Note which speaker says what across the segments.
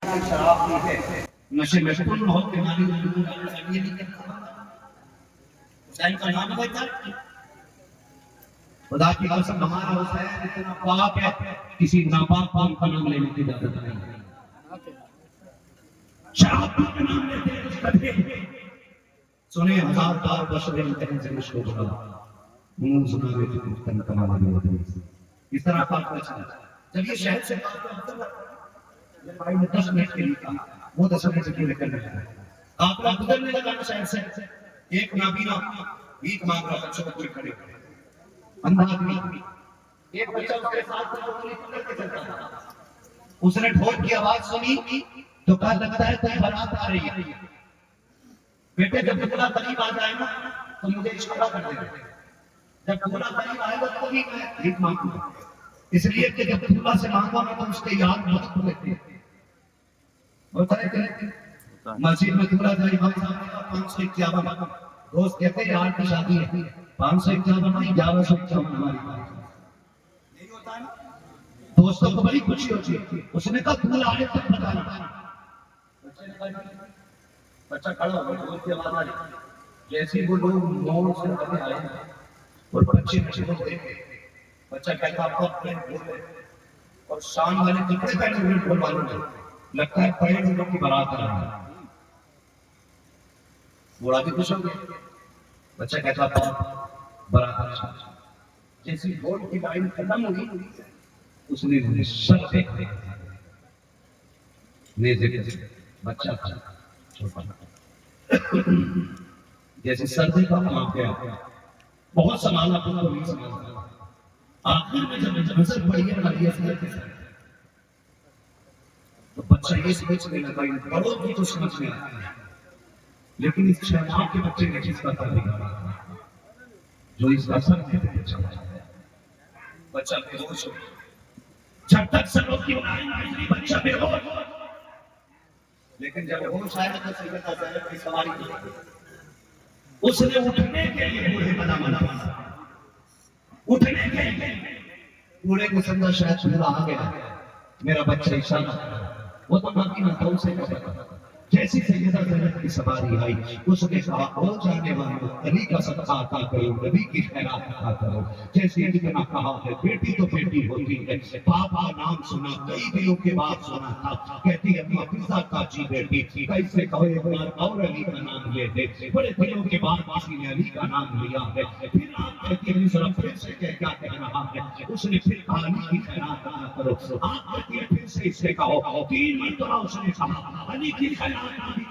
Speaker 1: کی شراب پی ہے نشے میں کل ہو کے مانی یہ نہیں کرتا حسین کا نام لیتا ہے خدا کی قسم ہمارا حسین اتنا پاک ہے کسی ناپاک قوم کا نام لینے کی اجازت نہیں شراب کا نام لیتے ہیں اس قدرے سنیں ہزار بار بشر امتحان سے مشکل بڑا منہ سنا رہے تھے مختلف کمالا بھی ہوتے ہیں اس طرح پاک بچا جب یہ شہر سے پاک کا جب بھائی نے 10 منٹ کے لیے کہا وہ 10 منٹ سے کیوں نکل رہے ہیں قافلہ گزرنے لگا شہر سے ایک نابینا بھیک مانگ رہا بچوں کو پورے کھڑے اندھا آدمی ایک بچہ اس کے ساتھ انگلی پکڑ کے چلتا تھا اس نے ڈھول کی آواز سنی تو کہا لگتا ہے کوئی بارات آ رہی ہے بیٹے جب دلہا قریب آ جائے نا تو مجھے اشارہ کر دے جب دلہا قریب آئے گا تو بھی میں بھیک مانگوں گا اس لیے کہ جب دلہا سے مانگا میں تو اس کے یاد وقت لیتے ہوتا ہے کہ مسجد میں دلہا جائے امام صاحب نے 551 دوست کہتے ہیں یار کی شادی ہے 551 نہیں 1151 ہماری بات یہی ہوتا ہے نا دوستوں کو بڑی خوشی ہوتی ہے اس نے کہا دلہا آئے تک بتانا بچہ کھڑا ہو گیا اس کے بعد آ رہی جیسے وہ لوگ موڑ سے آگے آئے اور بچے بول دیکھے بچہ کہتا آپ کو اپنے بول اور شان والے کپڑے پہنے ہوئے بول والوں نے لگتا ہے پڑے لوگوں کی بارات آ رہی ہے بوڑھا بھی خوش ہو گیا بچہ کہتا آپ بارات آ رہی ہے جیسی بول کی لائن ختم ہوگی اس نے سر دیکھ نیزے کے بچہ چھوٹا جیسے سردی کا وہاں پہ بہت سنبھالا پورا نہیں سنبھالا آخر میں جب نظر پڑی ہے نبی اصغر کے ساتھ تو بچہ یہ سمجھنے لگا بڑوں کی تو سمجھ میں آتی ہے لیکن اس 6 ماہ کے بچے نے چیز کا کر دیا جو اس کا سر دیتے بچہ بے ہوش ہو جب تک سروں کی اڑائی بچہ بے ہوش لیکن جب ہوش آیا تو سیدہ زینب کی سواری کی اس نے اٹھنے کے لیے بوڑھے بنا اٹھنے کے لیے بوڑھے کو سمجھا شاید بوڑھا آ گیا میرا بچہ اشارہ وہ تو باقی نہ تھا اسے کہا جیسی سیدہ زینب کی سواری آئی اس نے کہا او جانے والوں علی کا صدقہ عطا کرو نبی کی خیرات عطا کرو جیسے علی نے کہا ہے بیٹی تو بیٹی ہوتی ہے باپ کا نام سنا کئی دنوں کے بعد سنا تھا کہتی ہے اما فضا کا جی بیٹی کیسے کہو ایک بار اور علی کا نام لے دے بڑے دنوں کے بعد کسی نے علی کا نام لیا ہے پھر آپ کہتی ہیں ذرا پھر سے کیا کہہ رہا ہے اس نے پھر کہا علی کی خیرات عطا کرو آپ کہتی ہیں پھر سے اس نے کہو 3 مرتبہ اس نے کہا علی کی خیرات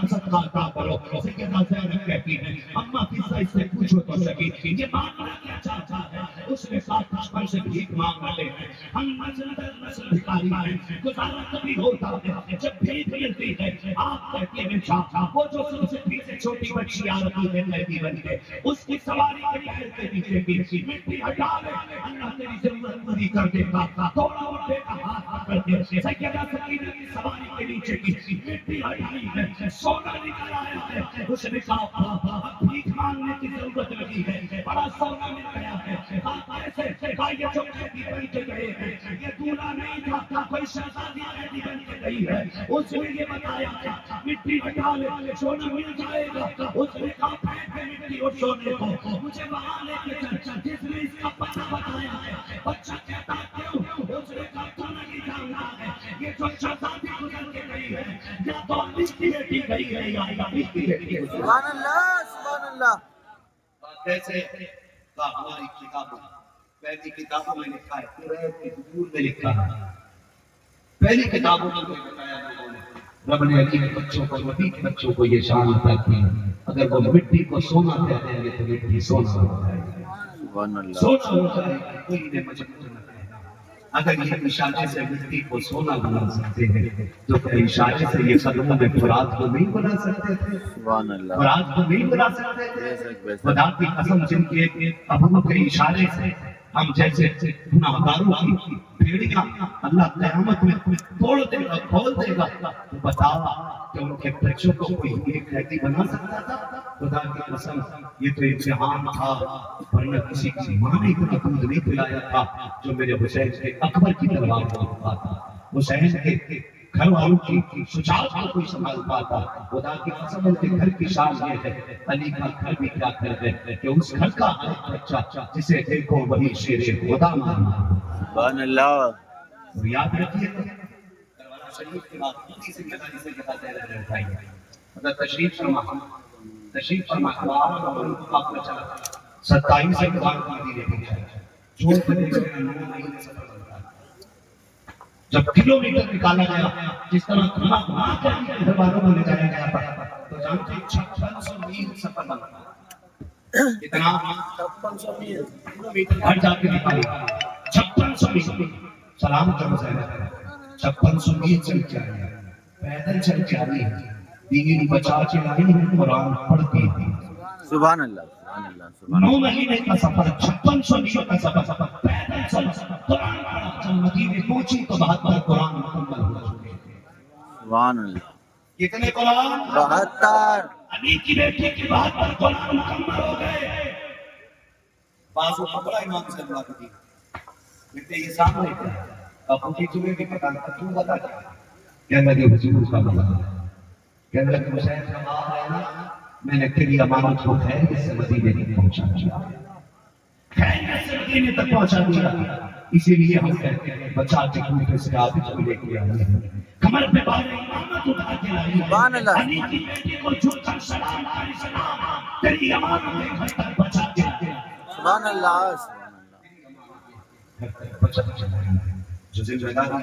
Speaker 1: صدقہ عطا کرو سیدہ زینب کہتی ہے اما فضا اس سے پوچھو تو صحیح یہ مانگنا کیا چاہتا ہے اس نے ساتھ دشمن سے بھیک مانگ رہے ہیں ہم مسجد بھکاری ہیں گزارا کبھی ہوتا ہے جب بھیک ملتی ہے آپ کہتے ہیں شاہ وہ جو سب سے پیچھے چھوٹی بچی آ رہی ہے لڑکی بن کے اس کی سواری کے پیر کے پیچھے پیچھے مٹی ہٹا لے اللہ تیری ضرورت پوری کر دے گا تھوڑا اٹھے کا ہاتھ پکڑ کے سیدہ سکینہ کی سواری کے نیچے کی مٹی ہٹائی ہے سونا نکل آیا ہے اس نے کہا بھیک مانگنے کی ضرورت نہیں ہے بڑا سونا مل گیا ہے ایسے یہ جو بیٹی بن کے گئے ہیں یہ دولہا نہیں تھا کوئی شہزادی بیٹی بن کے گئی ہے اس نے یہ بتایا مٹی ہٹا لے سونا مل جائے گا اس نے کہا پھینک دے مٹی اور سونے کو مجھے وہاں لے کے چل جس نے اس کا پتہ بتایا ہے بچہ کہتا کیوں اس نے کہا تو نہیں جانتا ہے یہ جو شہزادی گزر کے گئی ہے یا تو علی کی بیٹی گئی ہے یا علی کی بیٹی ہے
Speaker 2: سبحان اللہ
Speaker 1: کیسے ہماری کتابوں پہلی کتابوں میں لکھا ہے قرآن کی حضور میں لکھا ہے پہلی کتابوں میں بتایا لوگوں نے رب نے علی کے بچوں کو نبی کے بچوں کو یہ شان عطا کی اگر وہ مٹی کو سونا کہہ دیں گے تو مٹی سونا ہو جائے گی سونا ہو جائے گی کوئی انہیں مجبور نہ کہنا اگر یہ اشارے سے مٹی کو سونا بنا سکتے ہیں تو پھر اشارے سے یہ قدموں میں فرات کو نہیں بنا سکتے تھے فرات کو نہیں بنا سکتے تھے خدا کی قسم جن کے ابرو کے اشارے سے ہم جیسے گناہگاروں کی بھیڑیاں اللہ قیامت میں توڑ دے گا کھول دے گا تو بتا کہ ان کے بچوں کو کوئی ایک قیدی بنا سکتا تھا خدا کی قسم یہ تو امتحان تھا ورنہ کسی کی ماں نے اتنا دودھ نہیں پلایا تھا جو میرے حسین کے اکبر کی تلوار کو پا تھا حسین کے گھر والوں کی شجاعت کو کوئی سنبھال پاتا. خدا کی قسم ان کے گھر کی شان یہ ہے. علی کا گھر بھی کیا گھر ہے کہ اس گھر کا ایک بچہ جسے دیکھو وہی شیر خدا ماننا.
Speaker 2: سبحان اللہ.
Speaker 1: اور یاد رکھیے دربار شریف کے بعد پوری ذمہ داری سے بتاتے رہے بھائی. اگر تشریف فرما اور ان کو قافلہ چلا 27 سے قرآن پڑھی رہی ہے. جو بنے گئے 9 مہینے سفر بنتا ہے. جب کلومیٹر نکالا گیا جس طرح گھما کر گھر والوں کو لے جایا گیا تھا تو جانتے 5600 میل سفر بنتا ہے. اتنا 5600 میل کلومیٹر گھر جا کے نکالا 5600 میل. سلام کرو زینب 5600 میل چل کے آئی پیدل چل کے آئی دین بچا کے آئی قرآن پڑھتی تھی.
Speaker 2: سبحان اللہ. سبحان اللہ. سبحان
Speaker 1: 9 مہینے کا سفر 5600 میل کا سفر پیدل چل قرآن پڑھا. جب مدینے پہنچی تو 72 قرآن مکمل ہو چکے تھے.
Speaker 2: سبحان اللہ.
Speaker 1: کتنے قرآن؟
Speaker 2: 72.
Speaker 1: علی کی بیٹی کی 72 قرآن مکمل ہو گئے. بازو پکڑا امام سے اللہ کی بیٹے یہ سامنے تھے. ابو کی تمہیں بھی پتا تھا تو بتا کیا کہنے لگے حضور کا مطلب کہنے لگے حسین صاحب ہے نا میں نے تیری امانت کو خیر سے مدینے تک پہنچا دیا. خیر سے مدینے تک پہنچا دیا. اسی لیے ہم کہتے ہیں بچا کے کوفے سے عابد کو لے کے آئے ہیں. کمر پہ بار امامت اٹھا کے لائی ہے.
Speaker 2: سبحان اللہ.
Speaker 1: علی کی بیٹی کو جھوٹا سلام علیہ السلام تیری امانت گھر تک بچا کے لائی.
Speaker 2: سبحان اللہ. سبحان اللہ.
Speaker 1: جو ذمہ داری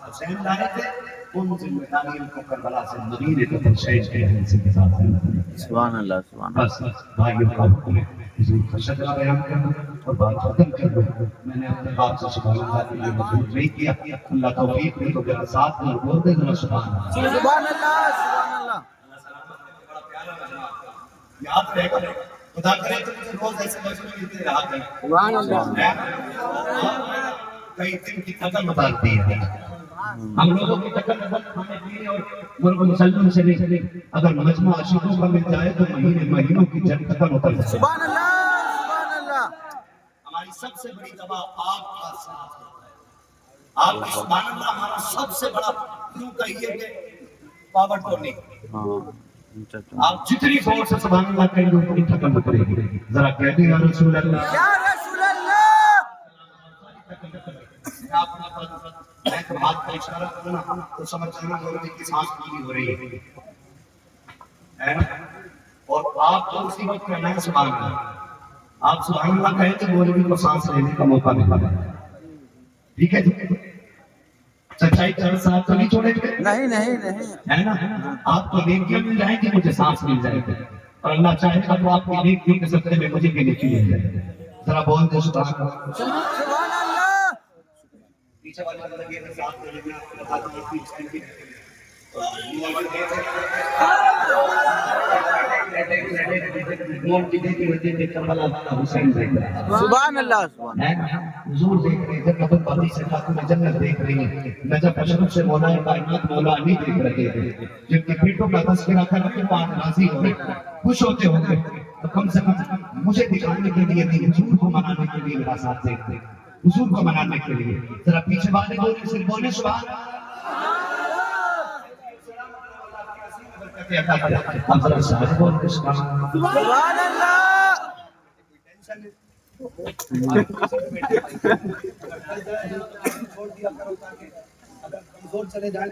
Speaker 1: حسین لائے تھے ان ذمہ داریوں کو کربلا سے مدینے تک حسین کے حصے کے ساتھ
Speaker 2: سبحان اللہ. سبحان اللہ.
Speaker 1: بس بھائیوں کا حکم ہے حضور کا شجرہ بیان کرنا اور بات ختم کر دو. میں نے اپنے بات سے سبحان اللہ کے لیے مجبور نہیں کیا. اللہ توفیق دے تو میرا ساتھ میں بول دے ذرا سبحان اللہ.
Speaker 2: سبحان اللہ. سبحان اللہ.
Speaker 1: یاد رہے گا خدا کرے تو مجھے روز ایسے مجبور ملتے رہا کریں.
Speaker 2: سبحان اللہ.
Speaker 1: کئی دن کی تکن اتارتی ہے. ہم لوگوں کی تکن کھانے پینے اور مرغ مسلم سے نہیں. اگر مجمع عاشقوں کا مل جائے تو مہینوں کی جنگ تکن اتر جائے.
Speaker 2: سبحان اللہ. سبحان اللہ.
Speaker 1: ہماری سب سے بڑی دوا آپ کا ساتھ ہوتا ہے. آپ کی سبحان اللہ ہمارا سب سے بڑا کیوں کہیے کہ پاور تو نہیں. آپ جتنی زور سے سبحان اللہ کہیں گے اتنی تکن اترے گی. ذرا کہہ دیں یا رسول اللہ.
Speaker 2: یا رسول اللہ.
Speaker 1: میں تو ہاتھ کا اشارہ کروں نا تو سمجھ جانا مولوی کی سانس پوری ہو رہی ہے. اور آپ تو اسی وقت کہنا ہے سبحان اللہ. آپ سبحان اللہ کہیں تو مولوی کو سانس لینے کا موقع ملتا ہے. ٹھیک ہے جی. سچائی چرس صاحب تو نہیں چھوڑیں گے
Speaker 2: نہیں نہیں نہیں.
Speaker 1: ہے نا. آپ کو نیکیاں مل جائیں گی مجھے سانس مل جائے گی اور اللہ چاہے گا تو آپ کی نیکیوں کے صدقے میں مجھے بھی نیکی مل جائے گی. ذرا بول دے سبحان اللہ.
Speaker 2: سبحان اللہ.
Speaker 1: پیچھے والے کا لگے کہ ساتھ میں لگے آپ کو بتا دیں کہ حسین کی
Speaker 2: سبحان اللہ. سبحان
Speaker 1: حضور دیکھ رہے ہیں نبت پاتی سے خاتون جنت دیکھ رہی ہیں. نجف اشرف سے مولا کائنات مولا علی دیکھ رہے ہیں جن کی پیٹوں کا تذکرہ کر کے بعد راضی ہو گئے خوش ہوتے ہوں گے. تو کم سے کم مجھے دکھانے کے لیے بھی حضور کو منانے کے لیے میرا ساتھ دیکھتے ہیں. حضور کو منانے کے لیے ذرا پیچھے والے بولے صرف بولے سبحان
Speaker 2: سبحان اللہ.
Speaker 1: چلے جائیں